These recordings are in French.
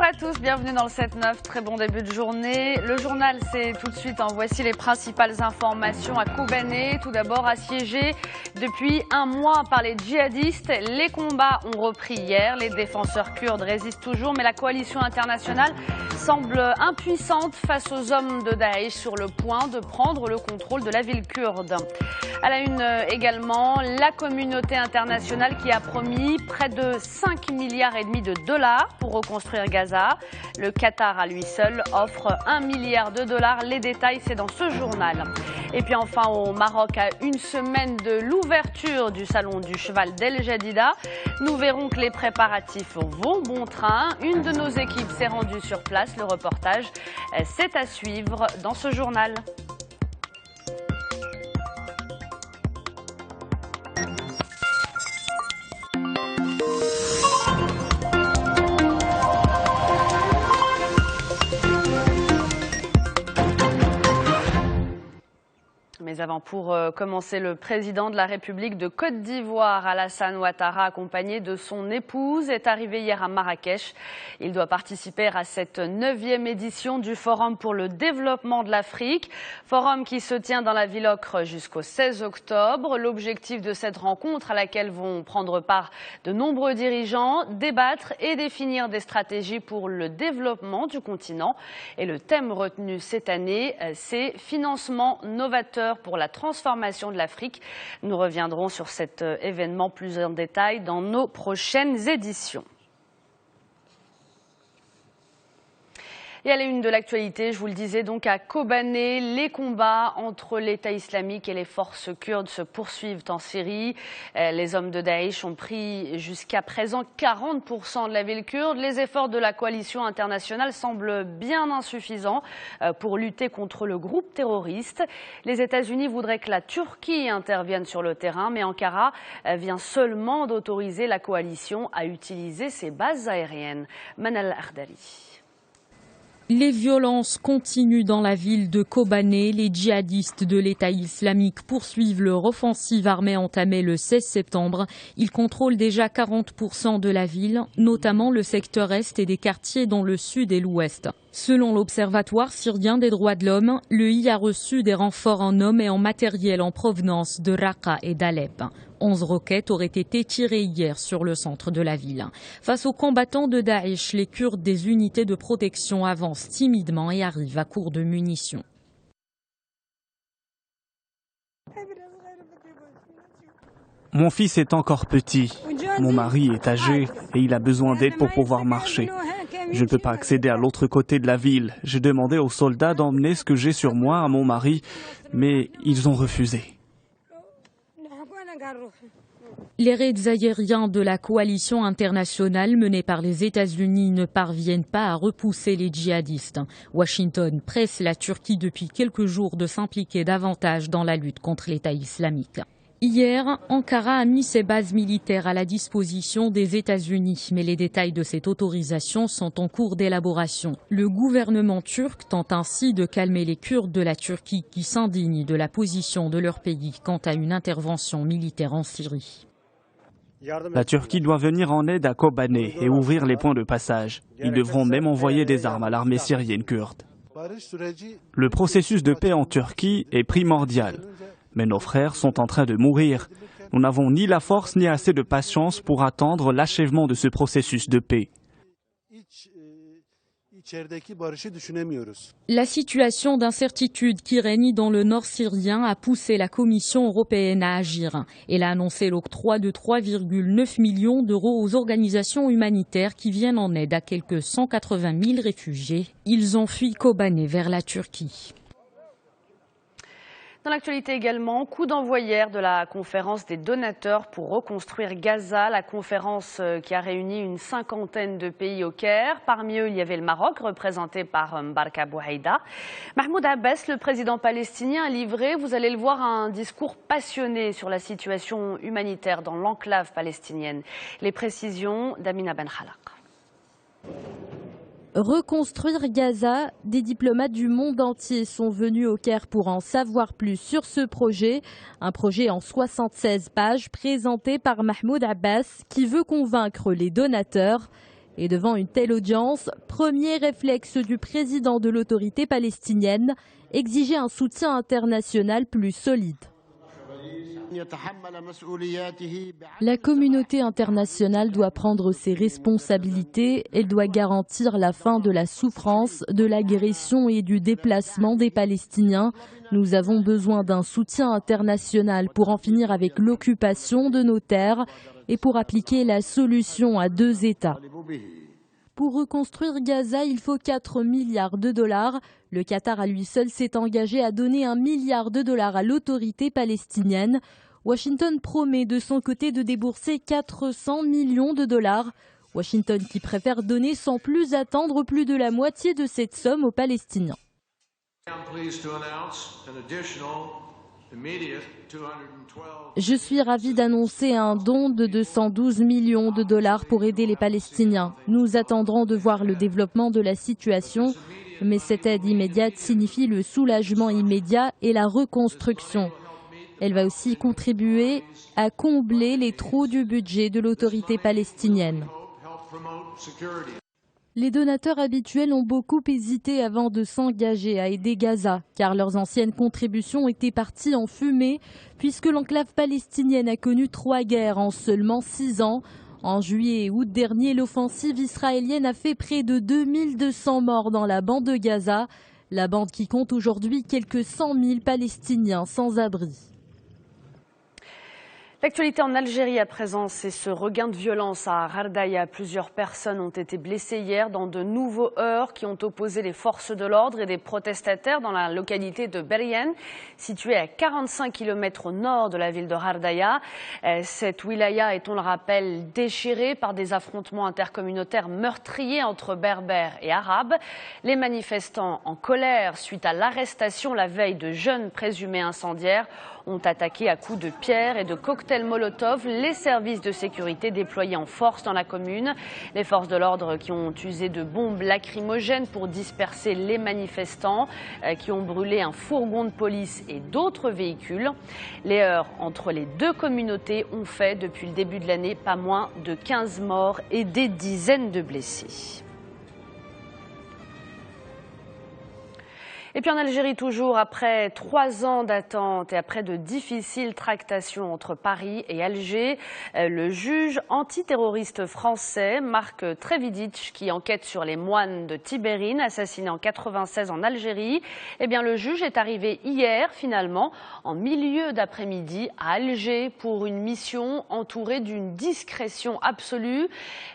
à tous, bienvenue dans le 7-9, très bon début de journée. Le journal, c'est tout de suite, voici les principales informations à Kobané. Tout d'abord, assiégé depuis un mois par les djihadistes. Les combats ont repris hier, les défenseurs kurdes résistent toujours, mais la coalition internationale semble impuissante face aux hommes de Daesh sur le point de prendre le contrôle de la ville kurde. À la une également, la communauté internationale qui a promis près de 5,5 milliards de dollars pour reconstruire Gaza. Le Qatar à lui seul offre 1 milliard de dollars. Les détails, c'est dans ce journal. Et puis enfin au Maroc, à une semaine de l'ouverture du salon du cheval d'El Jadida, nous verrons que les préparatifs vont bon train. Une de nos équipes s'est rendue sur place. Le reportage, c'est à suivre dans ce journal. Mais avant, pour commencer, le président de la République de Côte d'Ivoire, Alassane Ouattara, accompagné de son épouse, est arrivé hier à Marrakech. Il doit participer à cette 9e édition du Forum pour le développement de l'Afrique. Forum qui se tient dans la ville Ocre jusqu'au 16 octobre. L'objectif de cette rencontre, à laquelle vont prendre part de nombreux dirigeants, débattre et définir des stratégies pour le développement du continent. Et le thème retenu cette année, c'est financement novateur pour la transformation de l'Afrique. Nous reviendrons sur cet événement plus en détail dans nos prochaines éditions. Et à la une de l'actualité, je vous le disais donc à Kobané, les combats entre l'État islamique et les forces kurdes se poursuivent en Syrie. Les hommes de Daesh ont pris jusqu'à présent 40% de la ville kurde. Les efforts de la coalition internationale semblent bien insuffisants pour lutter contre le groupe terroriste. Les États-Unis voudraient que la Turquie intervienne sur le terrain, mais Ankara vient seulement d'autoriser la coalition à utiliser ses bases aériennes. Manal Ardali. Les violences continuent dans la ville de Kobané. Les djihadistes de l'État islamique poursuivent leur offensive armée entamée le 16 septembre. Ils contrôlent déjà 40% de la ville, notamment le secteur est et des quartiers dans le sud et l'ouest. Selon l'Observatoire syrien des droits de l'homme, l'EI a reçu des renforts en hommes et en matériel en provenance de Raqqa et d'Alep. 11 roquettes auraient été tirées hier sur le centre de la ville. Face aux combattants de Daesh, les Kurdes des unités de protection avancent timidement et arrivent à court de munitions. Mon fils est encore petit. Mon mari est âgé et il a besoin d'aide pour pouvoir marcher. Je ne peux pas accéder à l'autre côté de la ville. J'ai demandé aux soldats d'emmener ce que j'ai sur moi à mon mari, mais ils ont refusé. Les raids aériens de la coalition internationale menée par les États-Unis ne parviennent pas à repousser les djihadistes. Washington presse la Turquie depuis quelques jours de s'impliquer davantage dans la lutte contre l'État islamique. Hier, Ankara a mis ses bases militaires à la disposition des États-Unis, mais les détails de cette autorisation sont en cours d'élaboration. Le gouvernement turc tente ainsi de calmer les Kurdes de la Turquie qui s'indignent de la position de leur pays quant à une intervention militaire en Syrie. La Turquie doit venir en aide à Kobané et ouvrir les points de passage. Ils devront même envoyer des armes à l'armée syrienne kurde. Le processus de paix en Turquie est primordial. Mais nos frères sont en train de mourir. Nous n'avons ni la force ni assez de patience pour attendre l'achèvement de ce processus de paix. La situation d'incertitude qui règne dans le nord syrien a poussé la Commission européenne à agir. Elle a annoncé l'octroi de 3,9 millions d'euros aux organisations humanitaires qui viennent en aide à quelques 180 000 réfugiés. Ils ont fui Kobané vers la Turquie. Dans l'actualité également, coup d'envoi hier de la conférence des donateurs pour reconstruire Gaza, la conférence qui a réuni une 50aine de pays au Caire. Parmi eux, il y avait le Maroc, représenté par Mbarka Bouhaïda. Mahmoud Abbas, le président palestinien, a livré, vous allez le voir, un discours passionné sur la situation humanitaire dans l'enclave palestinienne. Les précisions d'Amina Ben Khalaq. Reconstruire Gaza, des diplomates du monde entier sont venus au Caire pour en savoir plus sur ce projet. Un projet en 76 pages présenté par Mahmoud Abbas qui veut convaincre les donateurs. Et devant une telle audience, premier réflexe du président de l'autorité palestinienne, exiger un soutien international plus solide. La communauté internationale doit prendre ses responsabilités. Elle doit garantir la fin de la souffrance, de l'agression et du déplacement des Palestiniens. Nous avons besoin d'un soutien international pour en finir avec l'occupation de nos terres et pour appliquer la solution à 2 États. Pour reconstruire Gaza, il faut 4 milliards de dollars. Le Qatar à lui seul s'est engagé à donner 1 milliard de dollars à l'autorité palestinienne. Washington promet de son côté de débourser 400 millions de dollars. Washington qui préfère donner sans plus attendre plus de la moitié de cette somme aux Palestiniens. Je suis ravi d'annoncer un don de 212 millions de dollars pour aider les Palestiniens. Nous attendrons de voir le développement de la situation, mais cette aide immédiate signifie le soulagement immédiat et la reconstruction. Elle va aussi contribuer à combler les trous du budget de l'autorité palestinienne. Les donateurs habituels ont beaucoup hésité avant de s'engager à aider Gaza, car leurs anciennes contributions étaient parties en fumée, puisque l'enclave palestinienne a connu 3 guerres en seulement 6 ans. En juillet et août dernier, l'offensive israélienne a fait près de 2200 morts dans la bande de Gaza, la bande qui compte aujourd'hui quelques 100 000 Palestiniens sans abri. L'actualité en Algérie à présent, c'est ce regain de violence à Ghardaya. Plusieurs personnes ont été blessées hier dans de nouveaux heurts qui ont opposé les forces de l'ordre et des protestataires dans la localité de Berrien, située à 45 km au nord de la ville de Ghardaya. Cette wilaya est, on le rappelle, déchirée par des affrontements intercommunautaires meurtriers entre berbères et arabes. Les manifestants en colère suite à l'arrestation la veille de jeunes présumés incendiaires ont attaqué à coups de pierre et de cocktails Molotov les services de sécurité déployés en force dans la commune. Les forces de l'ordre qui ont usé de bombes lacrymogènes pour disperser les manifestants, qui ont brûlé un fourgon de police et d'autres véhicules. Les heurts entre les 2 communautés ont fait depuis le début de l'année pas moins de 15 morts et des dizaines de blessés. Et puis en Algérie toujours, après 3 ans d'attente et après de difficiles tractations entre Paris et Alger, le juge antiterroriste français Marc Trévidic, qui enquête sur les moines de Tibérine assassinés en 96 en Algérie, eh bien le juge est arrivé hier finalement en milieu d'après-midi à Alger pour une mission entourée d'une discrétion absolue.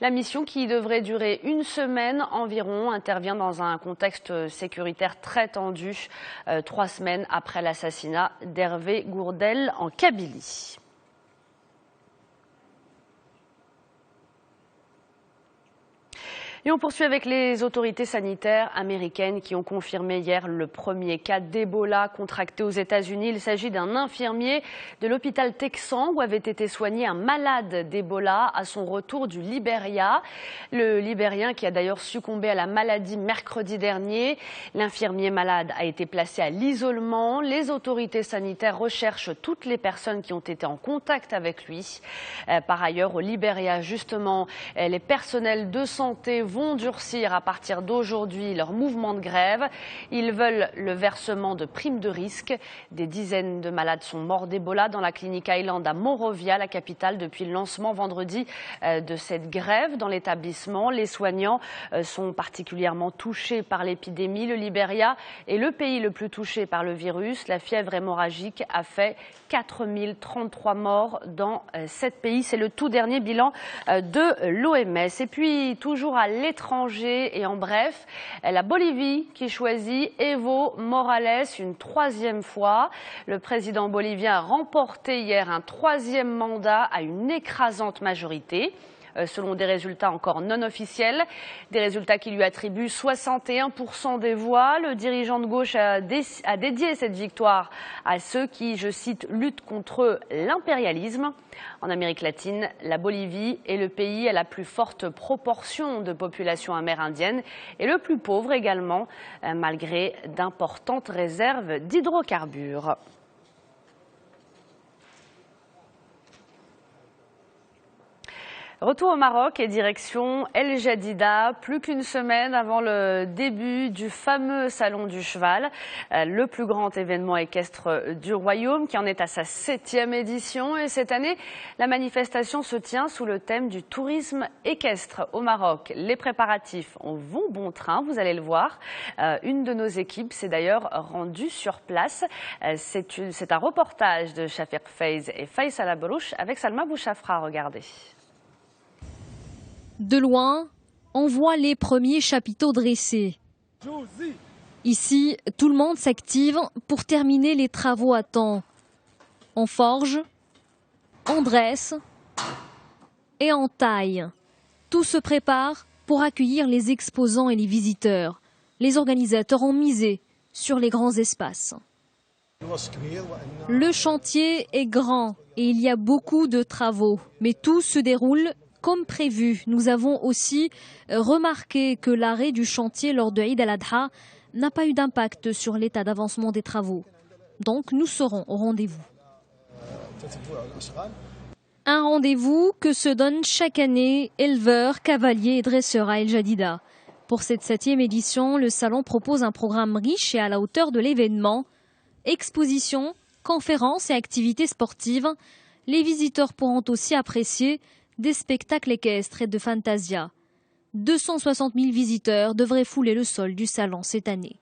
La mission, qui devrait durer 1 semaine environ, intervient dans un contexte sécuritaire très tendu, 3 semaines après l'assassinat d'Hervé Gourdel en Kabylie. Et on poursuit avec les autorités sanitaires américaines qui ont confirmé hier le premier cas d'Ebola contracté aux États-Unis. Il s'agit d'un infirmier de l'hôpital texan où avait été soigné un malade d'Ebola à son retour du Libéria. Le Libérien qui a d'ailleurs succombé à la maladie mercredi dernier. L'infirmier malade a été placé à l'isolement. Les autorités sanitaires recherchent toutes les personnes qui ont été en contact avec lui. Par ailleurs, au Libéria, justement, les personnels de santé vont durcir à partir d'aujourd'hui leur mouvement de grève. Ils veulent le versement de primes de risque. Des dizaines de malades sont morts d'Ebola dans la clinique Island à Monrovia, la capitale, depuis le lancement vendredi de cette grève dans l'établissement. Les soignants sont particulièrement touchés par l'épidémie. Le Libéria est le pays le plus touché par le virus. La fièvre hémorragique a fait 4033 morts dans 7 pays. C'est le tout dernier bilan de l'OMS. Et puis, toujours à l'étranger et en bref, la Bolivie qui choisit Evo Morales une 3e fois. Le président bolivien a remporté hier un 3e mandat à une écrasante majorité. Selon des résultats encore non officiels, des résultats qui lui attribuent 61% des voix. Le dirigeant de gauche a dédié cette victoire à ceux qui, je cite, luttent contre l'impérialisme. En Amérique latine, la Bolivie est le pays à la plus forte proportion de population amérindienne et le plus pauvre également, malgré d'importantes réserves d'hydrocarbures. Retour au Maroc et direction El Jadida, plus qu'une semaine avant le début du fameux Salon du Cheval, le plus grand événement équestre du Royaume qui en est à sa 7e édition. Et cette année, la manifestation se tient sous le thème du tourisme équestre au Maroc. Les préparatifs vont bon train, vous allez le voir. Une de nos équipes s'est d'ailleurs rendue sur place. C'est un reportage de Shafiq Faiz et Faisal Abrouche avec Salma Bouchafra. Regardez. De loin, on voit les premiers chapiteaux dressés. Ici, tout le monde s'active pour terminer les travaux à temps. On forge, on dresse et on taille. Tout se prépare pour accueillir les exposants et les visiteurs. Les organisateurs ont misé sur les grands espaces. Le chantier est grand et il y a beaucoup de travaux, mais tout se déroule comme prévu. Nous avons aussi remarqué que l'arrêt du chantier lors de Eid al-Adha n'a pas eu d'impact sur l'état d'avancement des travaux. Donc nous serons au rendez-vous. Un rendez-vous que se donnent chaque année éleveurs, cavaliers et dresseurs à El Jadida. Pour cette 7e édition, le salon propose un programme riche et à la hauteur de l'événement. Expositions, conférences et activités sportives. Les visiteurs pourront aussi apprécier des spectacles équestres et de fantasia. 260 000 visiteurs devraient fouler le sol du salon cette année.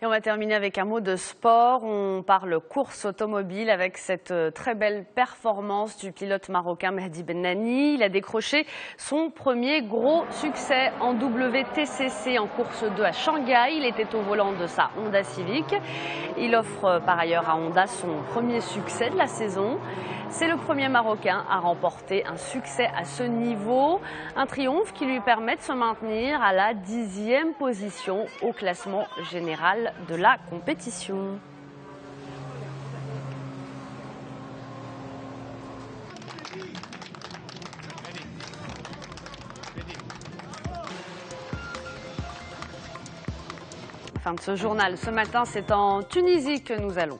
Et on va terminer avec un mot de sport. On parle course automobile avec cette très belle performance du pilote marocain Mehdi Bennani. Il a décroché son premier gros succès en WTCC en course 2 à Shanghai. Il était au volant de sa Honda Civic. Il offre par ailleurs à Honda son premier succès de la saison. C'est le premier Marocain à remporter un succès à ce niveau. Un triomphe qui lui permet de se maintenir à la 10e position au classement général de la compétition. Fin de ce journal. Ce matin, c'est en Tunisie que nous allons.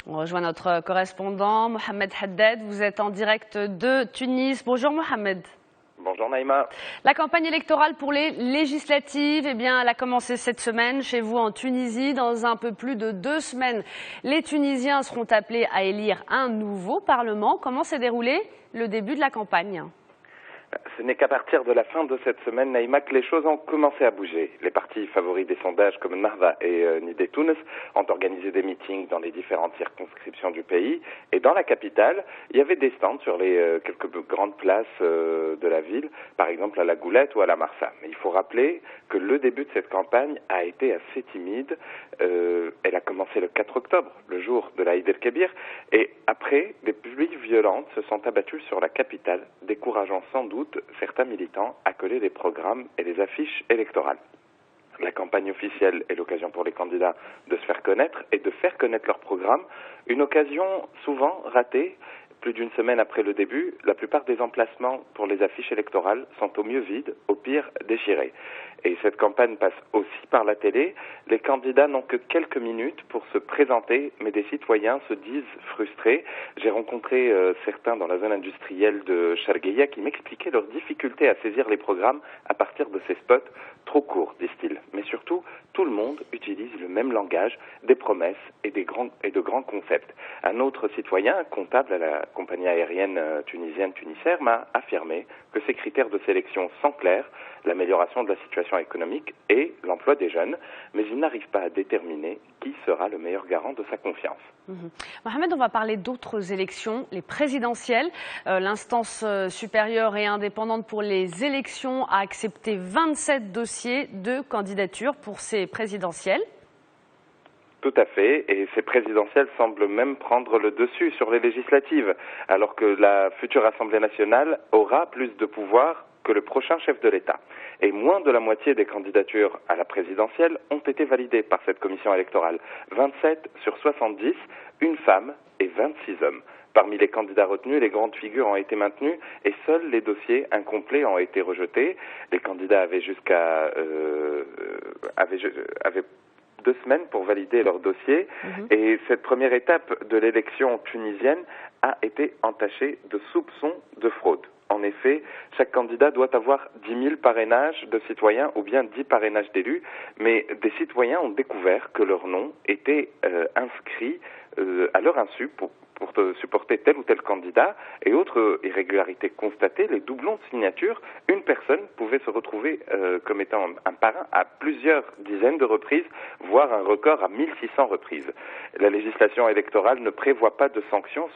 On rejoint notre correspondant Mohamed Haddad. Vous êtes en direct de Tunis. Bonjour Mohamed. Bonjour Naïma. La campagne électorale pour les législatives, eh bien, elle a commencé cette semaine chez vous en Tunisie. Dans un peu plus de 2 semaines, les Tunisiens seront appelés à élire un nouveau Parlement. Comment s'est déroulé le début de la campagne ? Ce n'est qu'à partir de la fin de cette semaine, Naïma, que les choses ont commencé à bouger. Les partis favoris des sondages comme Narva et Nidé Tounes ont organisé des meetings dans les différentes circonscriptions du pays. Et dans la capitale, il y avait des stands sur les quelques grandes places de la ville, par exemple à la Goulette ou à la Marsa. Mais il faut rappeler que le début de cette campagne a été assez timide. Elle a commencé le 4 octobre, le jour de la Eid el-Kébir. Et après, des pluies violentes se sont abattues sur la capitale, décourageant sans doute certains militants à coller les programmes et les affiches électorales. La campagne officielle est l'occasion pour les candidats de se faire connaître et de faire connaître leur programme, une occasion souvent ratée. Plus d'une semaine après le début, la plupart des emplacements pour les affiches électorales sont au mieux vides, au pire déchirés. Et cette campagne passe aussi par la télé. Les candidats n'ont que quelques minutes pour se présenter, mais des citoyens se disent frustrés. J'ai rencontré certains dans la zone industrielle de Shargueya qui m'expliquaient leur difficulté à saisir les programmes à partir de ces spots trop courts, disent-ils. Mais surtout, tout le monde utilise le même langage, des promesses et de grands concepts. Un autre citoyen, comptable à la compagnie aérienne tunisienne Tunisair, m'a affirmé que ces critères de sélection sont clairs, l'amélioration de la situation économique et l'emploi des jeunes, mais il n'arrive pas à déterminer qui sera le meilleur garant de sa confiance. Mohamed, on va parler d'autres élections, les présidentielles. L'instance supérieure et indépendante pour les élections a accepté 27 dossiers de candidature pour ces présidentielles. Tout à fait, et ces présidentielles semblent même prendre le dessus sur les législatives, alors que la future Assemblée nationale aura plus de pouvoir que le prochain chef de l'État. Et moins de la moitié des candidatures à la présidentielle ont été validées par cette commission électorale. 27 sur 70, une femme et 26 hommes. Parmi les candidats retenus, les grandes figures ont été maintenues et seuls les dossiers incomplets ont été rejetés. Les candidats avaient 2 semaines pour valider leur dossier. Et cette première étape de l'élection tunisienne a été entachée de soupçons de fraude. En effet, chaque candidat doit avoir 10 000 parrainages de citoyens ou bien 10 parrainages d'élus, mais des citoyens ont découvert que leur nom était inscrit à leur insu pour supporter tel ou tel candidat, et autre irrégularité constatée, les doublons de signature, une personne pouvait se retrouver comme étant un parrain à plusieurs dizaines de reprises, voire un record à 1600 reprises. La législation électorale ne prévoit pas de sanctions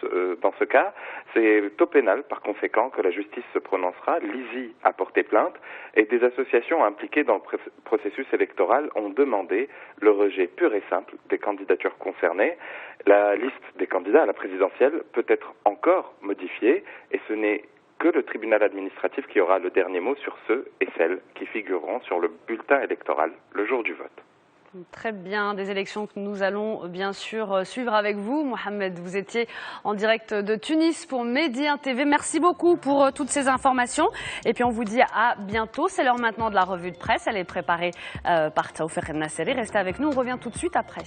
dans ce cas, c'est au pénal par conséquent que la justice se prononcera. L'ISI a porté plainte et des associations impliquées dans le processus électoral ont demandé le rejet pur et simple des candidatures concernées. La liste des candidats à la présidentielle peut être encore modifiée et ce n'est que le tribunal administratif qui aura le dernier mot sur ceux et celles qui figureront sur le bulletin électoral le jour du vote. Très bien, des élections que nous allons bien sûr suivre avec vous. Mohamed, vous étiez en direct de Tunis pour Medi 1 TV. Merci beaucoup pour toutes ces informations. Et puis on vous dit à bientôt. C'est l'heure maintenant de la revue de presse. Elle est préparée par Taoufiq El Nasseri. Restez avec nous, on revient tout de suite après.